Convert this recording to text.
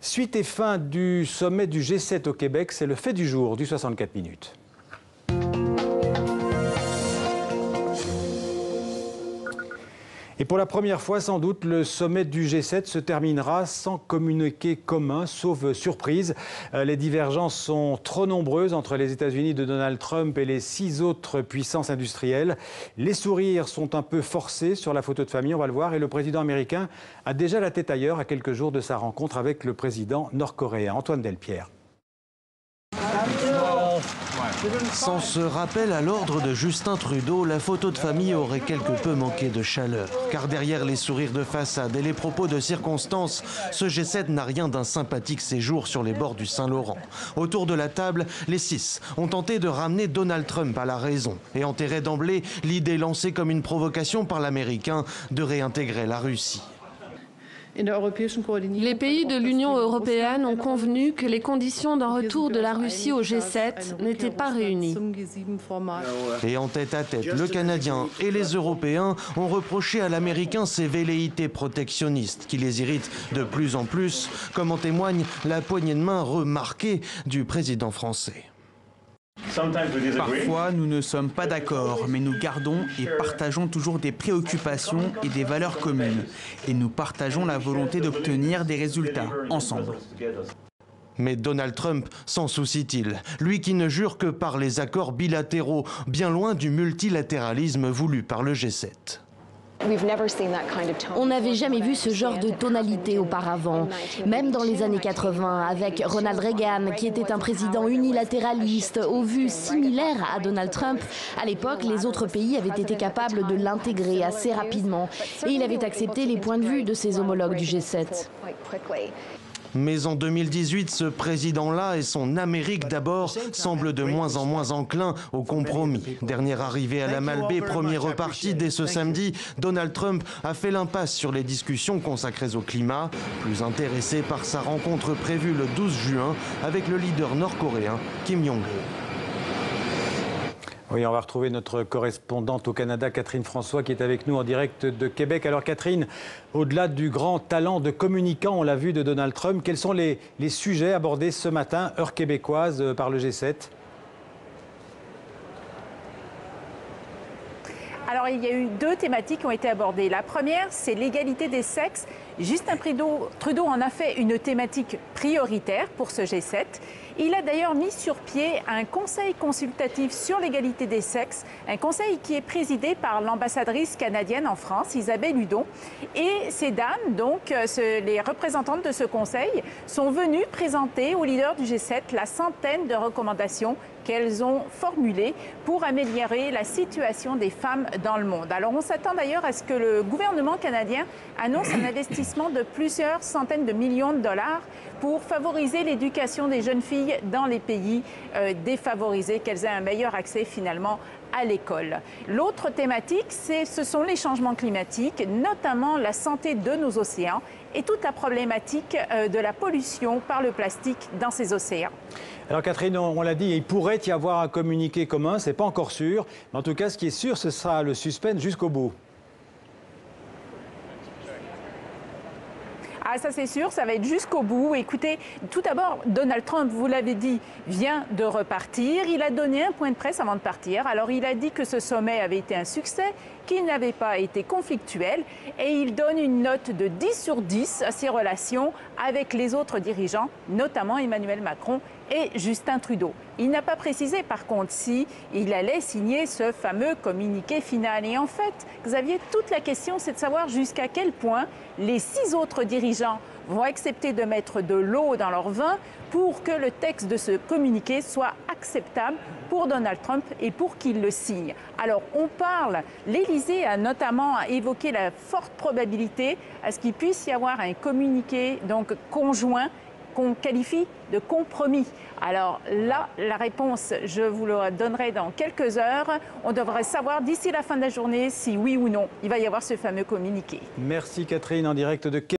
Suite et fin du sommet du G7 au Québec, c'est le fait du jour du 64 minutes. Et pour la première fois, sans doute, le sommet du G7 se terminera sans communiqué commun, sauf surprise. Les divergences sont trop nombreuses entre les États-Unis de Donald Trump et les 6 autres puissances industrielles. Les sourires sont un peu forcés sur la photo de famille, on va le voir, et le président américain a déjà la tête ailleurs à quelques jours de sa rencontre avec le président nord-coréen. Antoine Delpierre. Sans ce rappel à l'ordre de Justin Trudeau, la photo de famille aurait quelque peu manqué de chaleur. Car derrière les sourires de façade et les propos de circonstance, ce G7 n'a rien d'un sympathique séjour sur les bords du Saint-Laurent. Autour de la table, les 6 ont tenté de ramener Donald Trump à la raison et enterré d'emblée l'idée lancée comme une provocation par l'Américain de réintégrer la Russie. Les pays de l'Union européenne ont convenu que les conditions d'un retour de la Russie au G7 n'étaient pas réunies. Et en tête-à-tête, le Canadien et les Européens ont reproché à l'Américain ses velléités protectionnistes qui les irritent de plus en plus, comme en témoigne la poignée de main remarquée du président français. Parfois, nous ne sommes pas d'accord, mais nous gardons et partageons toujours des préoccupations et des valeurs communes. Et nous partageons la volonté d'obtenir des résultats ensemble. Mais Donald Trump s'en soucie-t-il? Lui qui ne jure que par les accords bilatéraux, bien loin du multilatéralisme voulu par le G7. On n'avait jamais vu ce genre de tonalité auparavant. Même dans les années 80, avec Ronald Reagan, qui était un président unilatéraliste, aux vues similaires à Donald Trump, à l'époque, les autres pays avaient été capables de l'intégrer assez rapidement. Et il avait accepté les points de vue de ses homologues du G7. Mais en 2018, ce président-là et son Amérique d'abord semblent de moins en moins enclins au compromis. Dernière arrivée à la Malbaie, premier reparti dès ce samedi, Donald Trump a fait l'impasse sur les discussions consacrées au climat, plus intéressé par sa rencontre prévue le 12 juin avec le leader nord-coréen Kim Jong-un. Oui, on va retrouver notre correspondante au Canada, Catherine François, qui est avec nous en direct de Québec. Alors Catherine, au-delà du grand talent de communicant, on l'a vu, de Donald Trump, quels sont les sujets abordés ce matin, heure québécoise, par le G7 ? Alors, il y a eu 2 thématiques qui ont été abordées. La première, c'est l'égalité des sexes. Justin Trudeau en a fait une thématique prioritaire pour ce G7. Il a d'ailleurs mis sur pied un conseil consultatif sur l'égalité des sexes, un conseil qui est présidé par l'ambassadrice canadienne en France, Isabelle Hudon. Et ces dames, donc les représentantes de ce conseil, sont venues présenter aux leaders du G7 la centaine de recommandations qu'elles ont formulées pour améliorer la situation des femmes dans le monde. Alors on s'attend d'ailleurs à ce que le gouvernement canadien annonce un investissement de plusieurs centaines de millions de dollars pour favoriser l'éducation des jeunes filles dans les pays défavorisés, qu'elles aient un meilleur accès finalement à l'école. L'autre thématique, ce sont les changements climatiques, notamment la santé de nos océans et toute la problématique de la pollution par le plastique dans ces océans. Alors Catherine, on l'a dit, il pourrait y avoir un communiqué commun, c'est pas encore sûr. Mais en tout cas, ce qui est sûr, ce sera le suspense jusqu'au bout. Ah, ça c'est sûr, ça va être jusqu'au bout. Écoutez, tout d'abord, Donald Trump, vous l'avez dit, vient de repartir. Il a donné un point de presse avant de partir. Alors, il a dit que ce sommet avait été un succès, qu'il n'avait pas été conflictuel. Et il donne une note de 10 sur 10 à ses relations avec les autres dirigeants, notamment Emmanuel Macron et Justin Trudeau. Il n'a pas précisé, par contre, si il allait signer ce fameux communiqué final. Et en fait, Xavier, toute la question, c'est de savoir jusqu'à quel point les 6 autres dirigeants vont accepter de mettre de l'eau dans leur vin pour que le texte de ce communiqué soit acceptable pour Donald Trump et pour qu'il le signe. Alors, on parle, l'Élysée a notamment évoqué la forte probabilité à ce qu'il puisse y avoir un communiqué donc conjoint qu'on qualifie de compromis. Alors là, la réponse, je vous la donnerai dans quelques heures. On devrait savoir d'ici la fin de la journée si oui ou non, il va y avoir ce fameux communiqué. Merci Catherine, en direct de Québec.